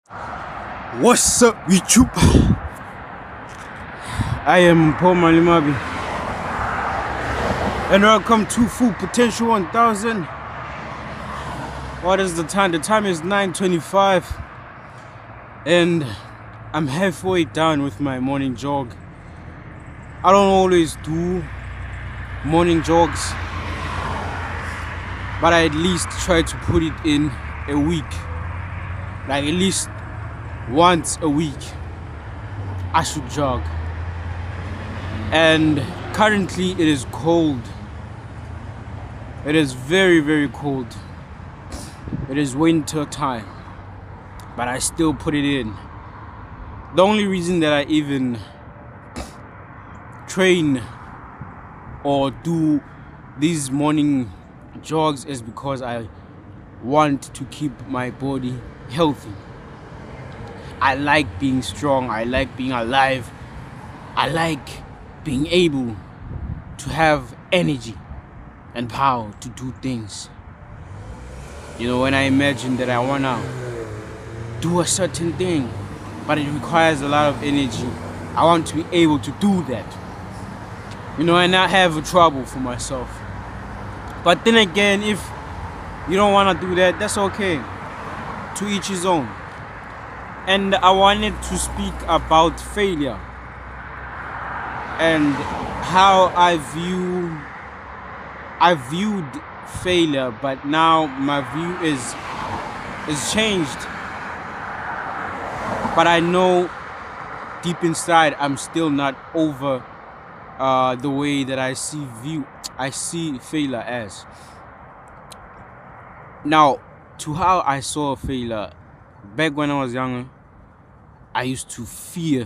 What's up, YouTube? I am Paul Malimabi, and welcome to Full Potential 1000. What is the time? The time is 9:25, and I'm halfway done with my morning jog. I don't always do morning jogs, but I at least try to put it in a week, like at least once a week I should jog. And currently it is cold. It is very, very cold. It is winter time, but I still put it in. The only reason that I even train or do these morning jogs is because I want to keep my body healthy. I like being strong, I like being alive, I like being able to have energy and power to do things. You know, when I imagine that I wanna do a certain thing, but it requires a lot of energy, I want to be able to do that. You know, and not have a trouble for myself. But then again, if you don't wanna do that, that's okay. To each his own. And I wanted to speak about failure and how I viewed failure, but now my view is changed. But I know deep inside I'm still not over the way that I see failure as. Now, to how I saw failure back when I was younger, I used to fear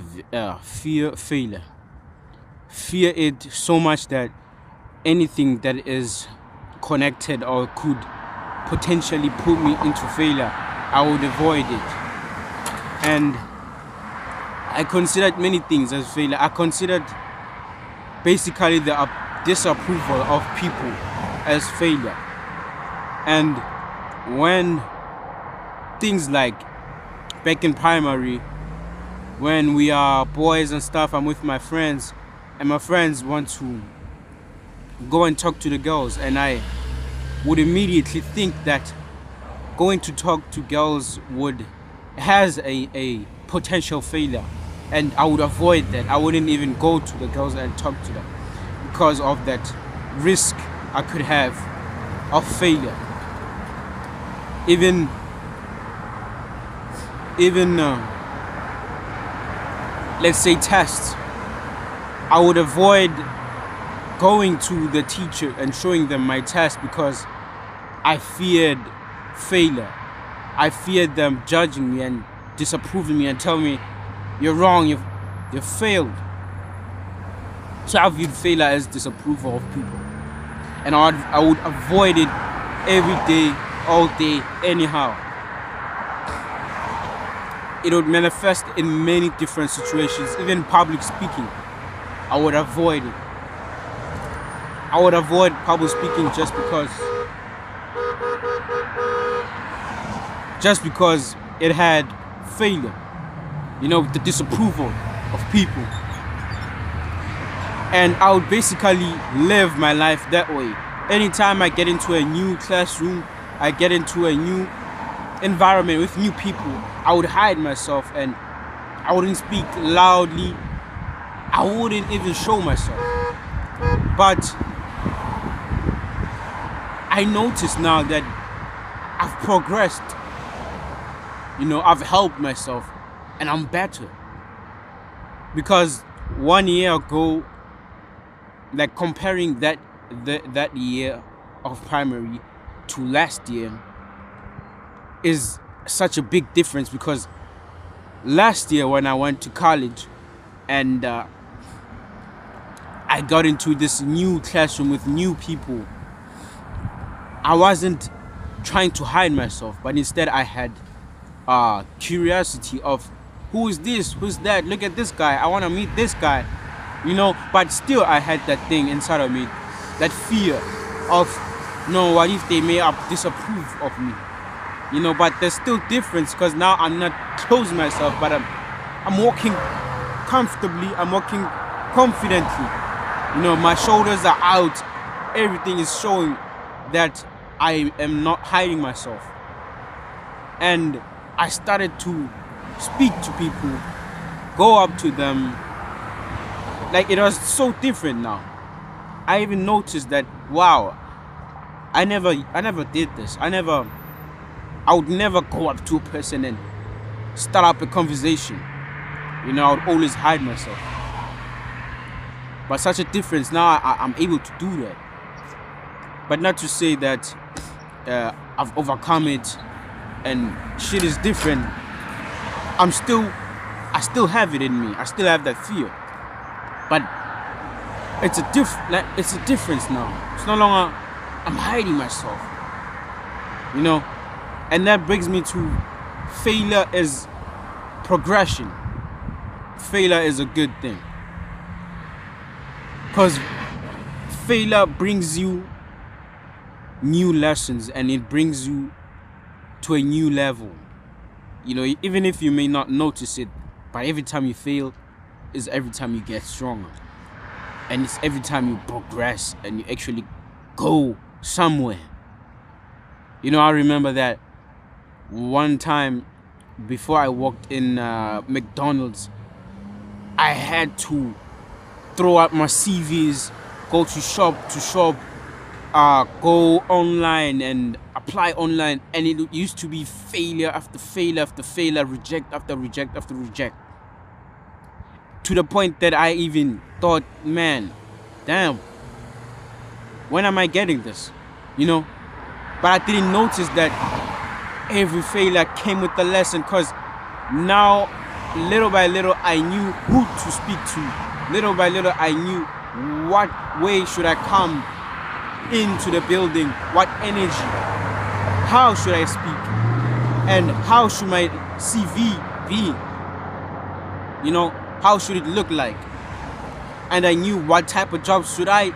failure. Fear it so much that anything that is connected or could potentially put me into failure, I would avoid it. And I considered many things as failure. I considered basically the disapproval of people as failure. And when things like back in primary, when we are boys and stuff, I'm with my friends, and my friends want to go and talk to the girls, and I would immediately think that going to talk to girls has a potential failure, and I would avoid that. I wouldn't even go to the girls and talk to them because of that risk I could have of failure. Even let's say tests, I would avoid going to the teacher and showing them my test because I feared failure. I feared them judging me and disapproving me and telling me, you're wrong, you've failed. So I viewed failure as disapproval of people, and I would avoid it every day, all day, anyhow. It would manifest in many different situations. Even public speaking, I would avoid it. I would avoid public speaking just because it had failure, you know, the disapproval of people. And I would basically live my life that way. Anytime I get into a new classroom, I get into a new environment with new people, I would hide myself and I wouldn't speak loudly. I wouldn't even show myself. But I notice now that I've progressed. You know, I've helped myself and I'm better. Because 1 year ago, like comparing that year of primary to last year is such a big difference, because last year when I went to college and I got into this new classroom with new people, I wasn't trying to hide myself, but instead I had curiosity of who is this, who's that, look at this guy, I want to meet this guy, you know. But still I had that thing inside of me, that fear of, no, what if they may disapprove of me? But there's still difference because now I'm not closing myself, but I'm walking comfortably, I'm walking confidently. My shoulders are out, everything is showing that I am not hiding myself. And I started to speak to people, go up to them. Like, it was so different now. I even noticed that, wow, I never did this. I would never go up to a person and start up a conversation. I would always hide myself. But such a difference now, I'm able to do that. But not to say that I've overcome it and shit is different. I still have it in me. I still have that fear. But it's a difference now. It's no longer I'm hiding myself. And that brings me to failure is progression. Failure is a good thing. Because failure brings you new lessons and it brings you to a new level. Even if you may not notice it, but every time you fail is every time you get stronger. And it's every time you progress and you actually go somewhere. I remember that one time before I walked in McDonald's, I had to throw out my CVs, go to shop, go online and apply online, and it used to be failure after failure after failure, reject after reject after reject. To the point that I even thought, man, damn, when am I getting this? But I didn't notice that every failure came with a lesson, because now, little by little, I knew who to speak to. Little by little, I knew what way should I come into the building, what energy, how should I speak, and how should my CV be? How should it look like? And I knew what type of jobs should I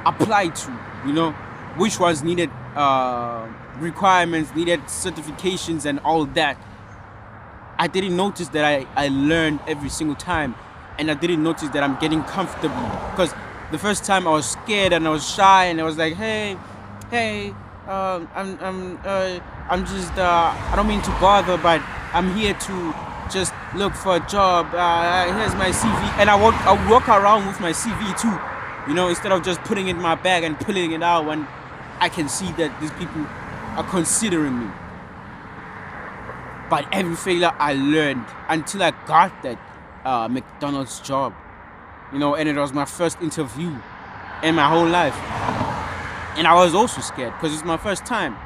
apply to, which ones needed requirements, needed certifications and all that. I didn't notice that I learned every single time, and I didn't notice that I'm getting comfortable, because the first time I was scared and I was shy and I was like, hey, I'm just I don't mean to bother, but I'm here to just look for a job. Here's my CV, and I would walk around with my CV too, instead of just putting it in my bag and pulling it out when I can see that these people are considering me. But every failure I learned until I got that McDonald's job, and it was my first interview in my whole life. And I was also scared because it's my first time.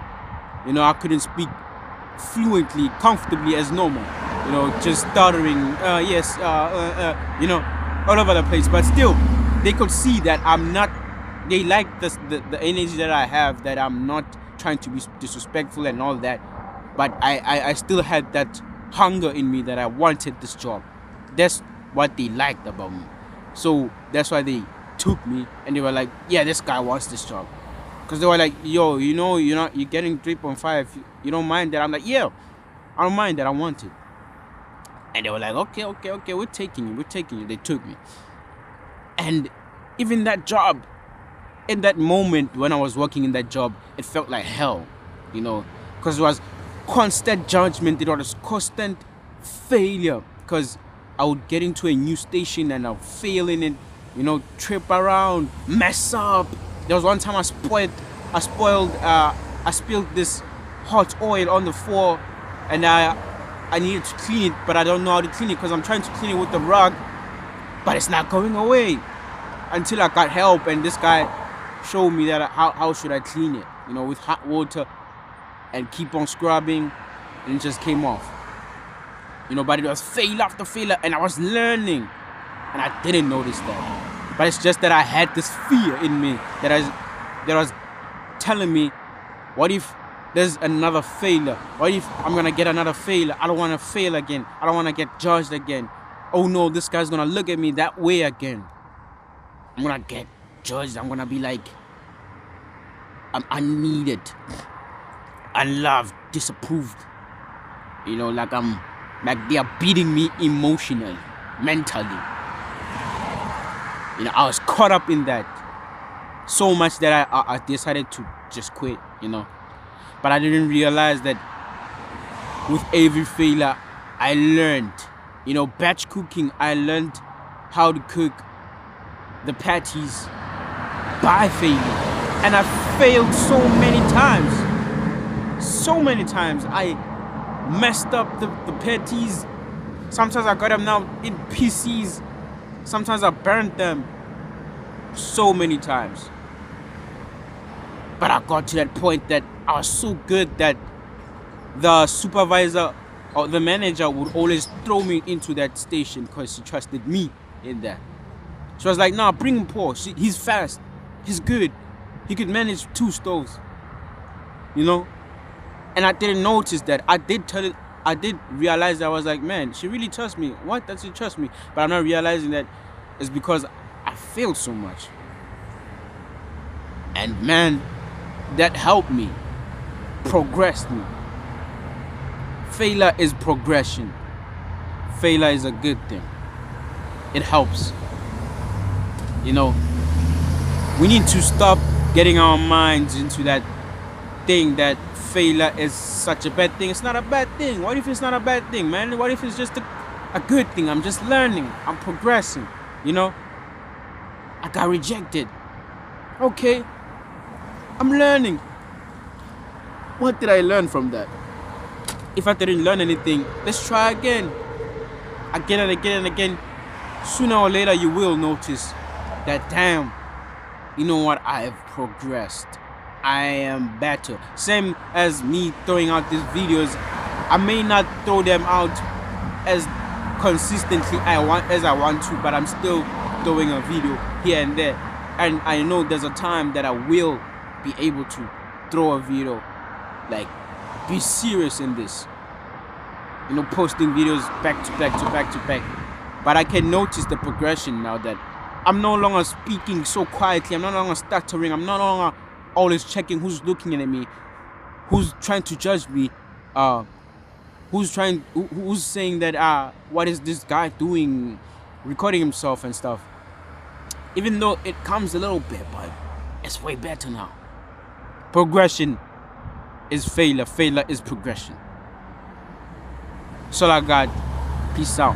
I couldn't speak fluently, comfortably as normal. Just stuttering, yes, all over the place. But still, they could see that I'm not, they like the energy that I have, that I'm not trying to be disrespectful and all that. But I still had that hunger in me that I wanted this job. That's what they liked about me. So that's why they took me, and they were like, yeah, this guy wants this job. Because they were like, yo, you're getting 3.5. You don't mind that? I'm like, yeah, I don't mind that. I want it. And they were like, okay, we're taking you. They took me. And even that job, in that moment when I was working in that job, it felt like hell, because it was constant judgment. It was constant failure, because I would get into a new station and I'll fail in it, trip around, mess up. There was one time I spilled this hot oil on the floor, and I needed to clean it, but I don't know how to clean it because I'm trying to clean it with the rug, but it's not going away until I got help, and this guy showed me that how should I clean it, with hot water, and keep on scrubbing, and it just came off. But it was failure after failure, and I was learning, and I didn't notice that. But it's just that I had this fear in me that was telling me, what if there's another failure? What if I'm gonna get another failure? I don't want to fail again. I don't want to get judged again. Oh no, this guy's gonna look at me that way again. I'm gonna get judged. I'm gonna be like, I'm unneeded. unloved, disapproved. Like they are beating me emotionally, mentally. I was caught up in that so much that I decided to just quit. But I didn't realize that with every failure, I learned. Batch cooking, I learned how to cook the patties by failing. And I failed so many times. So many times. I messed up the patties. Sometimes I got them now in pieces. Sometimes I burnt them. So many times. But I got to that point that I was so good that the supervisor or the manager would always throw me into that station because she trusted me in that. She was like, nah, bring him Paul. He's fast. He's good. He could manage 2 stoves. And I didn't notice that. I did realize that. I was like, man, she really trusts me. What does she trust me? But I'm not realizing that it's because I failed so much. And man, that helped me, progressed me. Failure is progression. Failure is a good thing. It helps. We need to stop getting our minds into that thing that failure is such a bad thing. It's not a bad thing. What if it's not a bad thing, man? What if it's just a good thing? I'm just learning. I'm progressing. I got rejected. Okay. I'm learning. What did I learn from that? If I didn't learn anything, let's try again. Again and again and again. Sooner or later, you will notice that, damn, you know what? I have progressed. I am better. Same as me throwing out these videos. I may not throw them out as consistently as I want to, but I'm still throwing a video here and there. And I know there's a time that I will be able to throw a video, like, be serious in this. Posting videos back to back to back to back. But I can notice the progression now that I'm no longer speaking so quietly. I'm no longer stuttering. I'm no longer always checking who's looking at me, who's trying to judge me, who's saying that what is this guy doing, recording himself and stuff. Even though it comes a little bit, but it's way better now. Progression is failure. Failure is progression. So I got. Peace out.